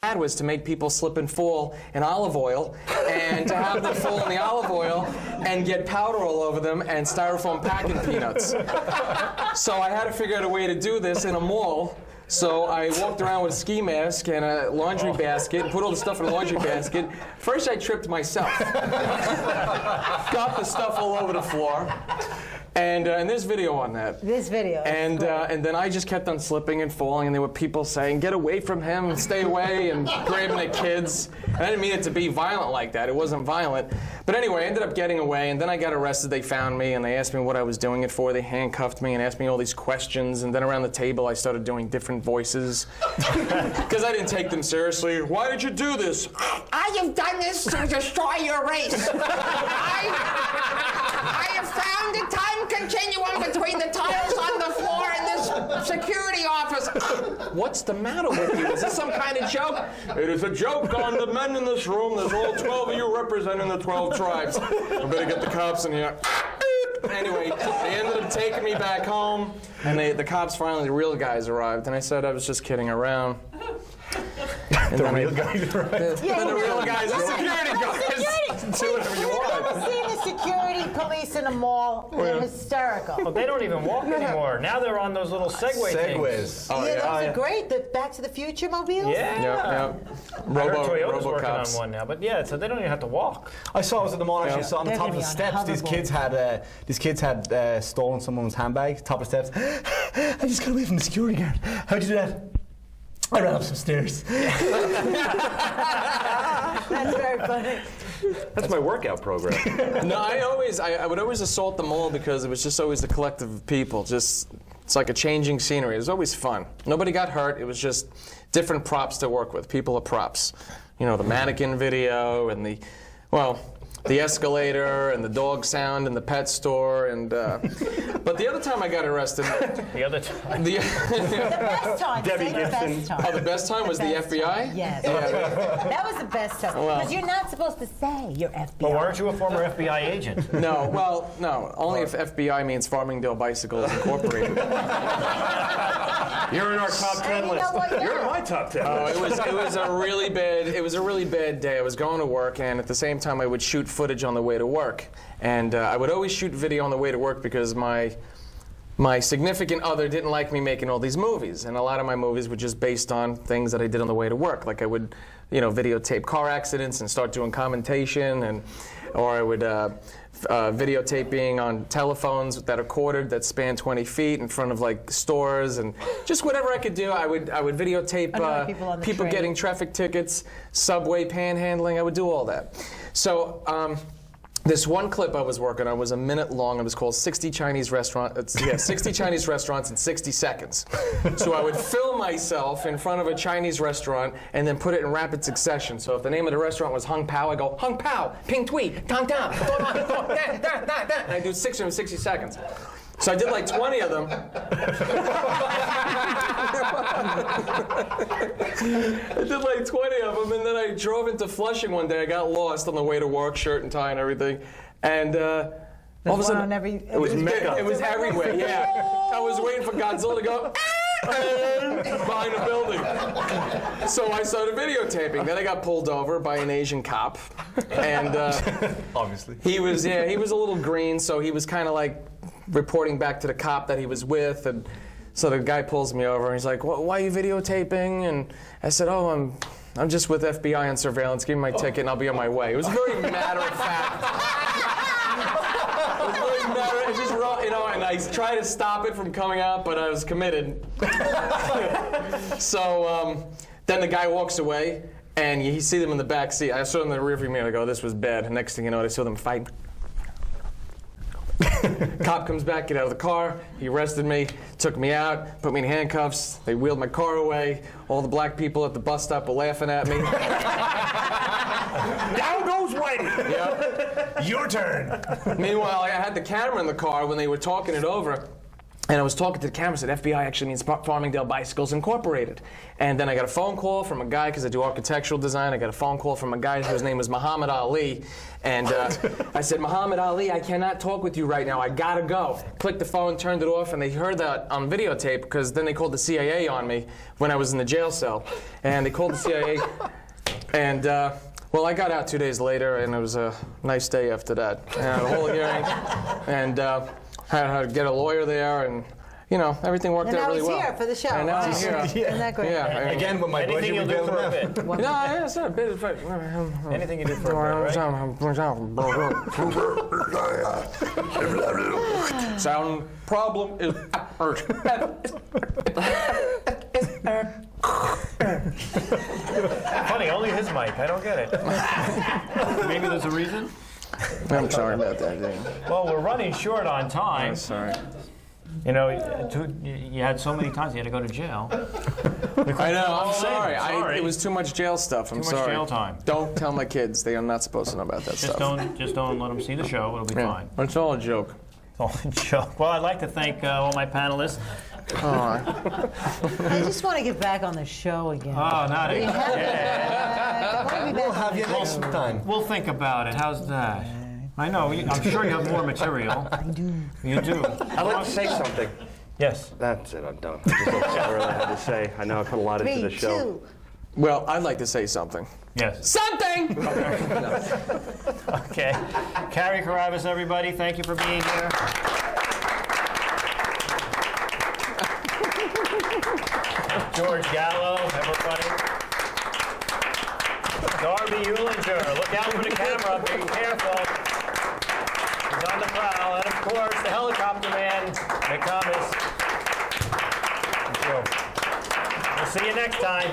had was to make people slip and fall in olive oil, and to have them fall in the olive oil and get powder all over them and styrofoam packing peanuts. So I had to figure out a way to do this in a mall. So I walked around with a ski mask and a laundry basket and put all the stuff in a laundry basket. First I tripped myself. Got the stuff all over the floor. And there's video on that. This video. And then I just kept on slipping and falling, and there were people saying, "Get away from him, and stay away," and grabbing the kids. And I didn't mean it to be violent like that. It wasn't violent. But anyway, I ended up getting away, and then I got arrested. They found me, and they asked me what I was doing it for. They handcuffed me and asked me all these questions. And then around the table, I started doing different voices. Because I didn't take them seriously. "Why did you do this?" I have done this to destroy your race. I have found a time continuum between the tiles on the floor and this security office. "What's the matter with you? Is this some kind of joke?" "It is a joke on the men in this room. There's all 12 of you representing the 12 tribes. I better get the cops in here." Anyway, they ended up taking me back home, and the cops finally, the real guys arrived, and I said I was just kidding around. And the real guys arrived? Yeah, the real guys, the security guys. Do whatever you want. I've seen the security police in a mall. They're hysterical. Well, they don't even walk anymore. Now they're on those little Segway things. Oh, Yeah, those are great. The Back to the Future mobiles? Yeah. Yeah. I heard Toyota's working on Robocops. one now, but yeah, so they don't even have to walk. I was at the mall actually. Yeah. Saw on the They're top of gonna the be on steps. These hoverboards. kids had stolen someone's handbag. Top of the steps. I just got away from the security guard. How'd you do that? I ran up some stairs. That's very funny. That's my workout program. No, I would always assault the mall because it was just always the collective of people. Just, it's like a changing scenery. It was always fun. Nobody got hurt. It was just different props to work with. People are props. You know, the mannequin video and the escalator and the dog sound and the pet store and. But the other time I got arrested. The other time. The best time. Debbie Say the best Gibson. time. Oh, the best time was the FBI? Yes. Yeah. That was the best time. Well- Because you're not supposed to say you're FBI. But weren't you a former FBI agent? No, well, no. Only if FBI means Farmingdale Bicycles Incorporated. You're in our top 10 you know list. what? You're in my top 10 Oh, list. it was a really bad day. I was going to work, and at the same time, I would shoot footage on the way to work. And I would always shoot video on the way to work because my significant other didn't like me making all these movies, and a lot of my movies were just based on things that I did on the way to work. Like I would, videotape car accidents and start doing commentation, or I would videotape being on telephones that are quartered that span 20 feet in front of like stores, and just whatever I could do. I would videotape people getting traffic tickets, subway panhandling. I would do all that. So. This one clip I was working on was a minute long. It was called 60 Chinese Restaurants. 60 Chinese Restaurants in 60 seconds. So I would film myself in front of a Chinese restaurant and then put it in rapid succession. So if the name of the restaurant was Hung Pao, I go Hung Pao, Ping Tui, Tang Tang, and I do 6 in 60 seconds. So I did like 20 of them. I did like 20 of them, and then I drove into Flushing one day. I got lost on the way to work, shirt and tie and everything. And all of a sudden, it was everywhere, yeah. I was waiting for Godzilla to go behind a building. So I started videotaping. Then I got pulled over by an Asian cop. And Obviously. he was a little green, so he was kind of like reporting back to the cop that he was with, and so the guy pulls me over and he's like, "Why are you videotaping?" And I said, "Oh, I'm just with FBI on surveillance. Give me my ticket and I'll be on my way." It was very matter of fact. It was very matter. It's just raw, and I tried to stop it from coming out, but I was committed. So then the guy walks away, and you see them in the back seat. I saw them in the rearview mirror. I go, "This was bad." And next thing you know, I saw them fighting. Cop comes back, get out of the car. He arrested me, took me out, put me in handcuffs. They wheeled my car away. All the black people at the bus stop were laughing at me. Down goes Whitey. Yep. Your turn. Meanwhile, I had the camera in the car when they were talking it over. And I was talking to the camera, said FBI actually means Farmingdale Bicycles Incorporated. And then I got a phone call from a guy, because I do architectural design, I got a phone call from a guy whose name was Muhammad Ali. And I said, Muhammad Ali, I cannot talk with you right now, I gotta go. Clicked the phone, turned it off, and they heard that on videotape, because then they called the CIA on me when I was in the jail cell. And they called the CIA, and well, I got out 2 days later, and it was a nice day after that. I had a whole hearing, and had to get a lawyer there, and you know, everything worked out really well. And now he's here for the show. And now he's here. Isn't that great? Yeah. Again, with my Anything you'll do for a bit. No, yeah, it's not a bit. Anything you do for a bit, right? Sound problem is Funny, only his mic. I don't get it. Maybe there's a reason? I'm sorry about that. Well, we're running short on time. Sorry. You know, you had so many times you had to go to jail. I know. I'm sorry. Sorry. It was too much jail stuff. I'm Too much sorry. jail time. Don't tell my kids. They are not supposed to know about that Just stuff. don't let them see the show. It'll be fine. It's all a joke. It's all a joke. Well, I'd like to thank all my panelists. I just want to get back on the show again. Oh, not again. We'll have you next time. We'll think about it. How's that? I know. I'm sure you have more material. I do. You do. I'd like to say something. Yes. That's it, I'm done. That's all I really had to say. I know I put a lot into Me the show. too. Well, I'd like to say something. Yes. Something! Okay. Carie Karavas, everybody, thank you for being here. George Gallo, everybody. Darby Uhlinger, look out for the camera, be careful. He's on the prowl. And of course, the helicopter man, Mick. We'll see you next time.